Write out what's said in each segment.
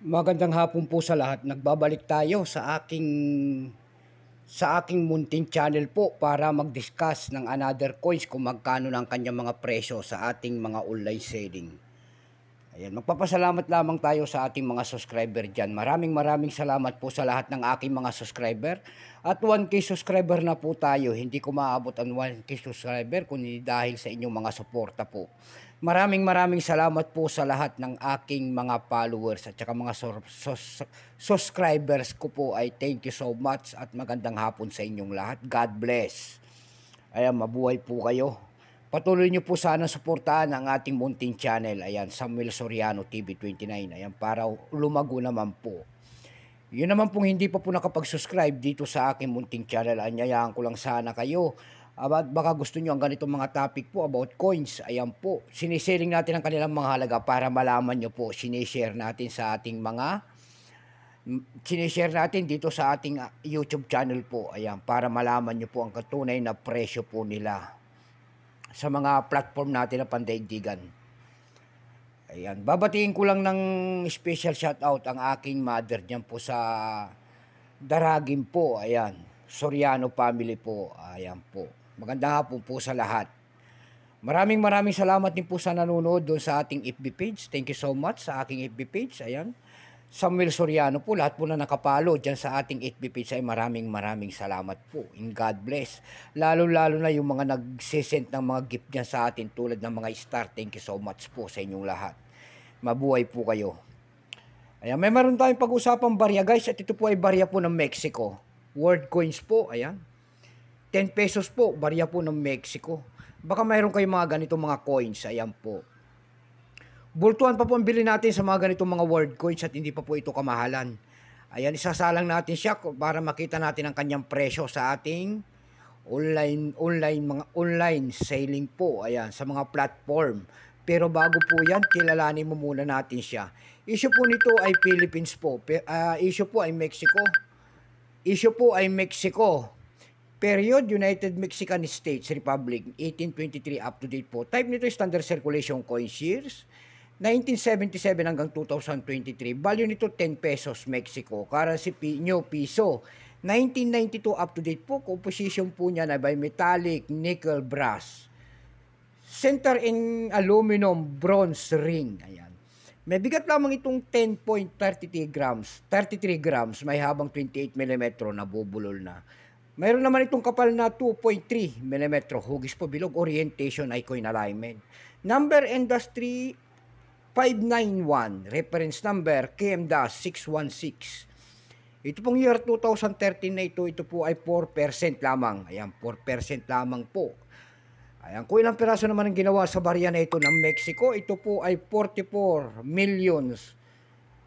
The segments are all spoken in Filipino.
Magandang hapon po sa lahat. Nagbabalik tayo sa aking munting channel po para mag-discuss ng another coins kung magkano ng kanyang mga presyo sa ating mga online selling. Ayan, magpapasalamat lamang tayo sa ating mga subscriber dyan. Maraming salamat po sa lahat ng aking mga subscriber. At 1K subscriber na po tayo. Hindi ko maabot ang 1K subscriber kundi dahil sa inyong mga suporta po. Maraming salamat po sa lahat ng aking mga followers at saka mga subscribers ko po ay thank you so much at magandang hapon sa inyong lahat. God bless. Ayan, mabuhay po kayo. Patuloy nyo po sana suportahan ang ating munting channel. Ayan, Samuel Soriano TV29. Ayan, para lumago naman po. Yun naman pong hindi pa po nakapag-subscribe dito sa aking munting channel. Anyayaan ko lang sana kayo. Baka gusto nyo ang ganitong mga topic po about coins. Ayan po, sinisharing natin ang kanilang mga halaga para malaman nyo po. Sinishare natin sa ating sinishare natin dito sa ating YouTube channel po. Ayan, para malaman nyo po ang katunay na presyo po nila sa mga platform natin na pandaigdigan. Ayan, babatiin ko lang ng special shoutout ang aking mother diyan po sa Daragin po. Ayan, Soriano family po. Ayan po. Magandang hapon po sa lahat. Maraming salamat din po sa nanonood doon sa ating FB page. Thank you so much sa aking FB page. Ayan, Samuel Soriano po. Lahat po na nakapalo dyan sa ating FB page ay maraming salamat po. And God bless. Lalo na yung mga nagsisend ng mga gift dyan sa atin tulad ng mga star. Thank you so much po sa inyong lahat. Mabuhay po kayo. Ayan, meron tayong pag-usapang barya guys. At ito po ay barya po ng Mexico. World coins po. Ayan. 10 pesos po, barya po ng Mexico. Baka mayroon kayong mga ganitong mga coins. Ayan po. Bultuhan pa po ang bili natin sa mga ganitong mga world coins at hindi pa po ito kamahalan. Ayan, isasalang natin siya para makita natin ang kanyang presyo sa ating online selling po. Ayan, sa mga platform. Pero bago po yan, kilalanin mo muna natin siya. Issue po nito ay Philippines po. Issue po ay Mexico. Issue po ay Mexico. Period, United Mexican States Republic, 1823 up to date po. Type nito standard circulation coins years, 1977 hanggang 2023. Value nito 10 pesos Mexico. Currency new piso, 1992 up to date po. Composition po niya na by metallic, nickel, brass. Center in aluminum, bronze ring. Ayan. May bigat lamang itong 10.33 grams. 33 grams, may habang 28 mm, nabubulol na. Mayroon naman itong kapal na 2.3 mm. Hugis po bilog. Orientation ay coin alignment. Number industry 591. Reference number KM-616. Ito pong year 2013 na ito po ay 4% lamang. Ayan, 4% lamang po. Ayan, kung ilang piraso naman ang ginawa sa barya na ito ng Mexico, ito po ay 44 millions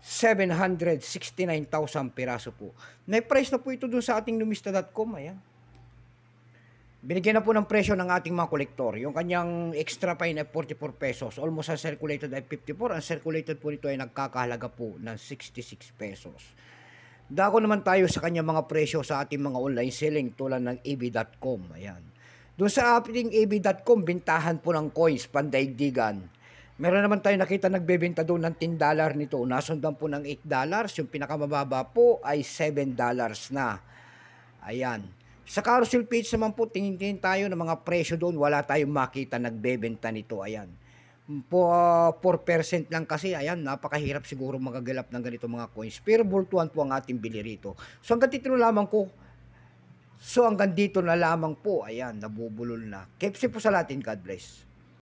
769,000 piraso po. May price na po ito dun sa ating numista.com. Ayan. Binigyan na po ng presyo ng ating mga kolektor. Yung kanyang extra fine ay 44 pesos. Almost uncirculated ay 54. Uncirculated po nito ay nagkakahalaga po ng 66 pesos. Dako naman tayo sa kanyang mga presyo sa ating mga online selling tulad ng ab.com. Ayan. Doon sa ating ab.com, bintahan po ng coins, pandaigdigan. Meron naman tayo nakita nagbebenta doon ng $10 nito. Nasundan po ng $8. Yung pinakamababa po ay $7 na. Ayan. Sa carousel page naman po, tingin tayo ng mga presyo doon. Wala tayong makita nagbebenta nito. Ayan. 4% lang kasi. Ayan, napakahirap siguro magagalap ng ganito mga coins. Pero bultuhan po ang ating bili rito. So hanggang dito na lamang po. Ayan, nabubulol na. Keep safe po sa lahat. God bless.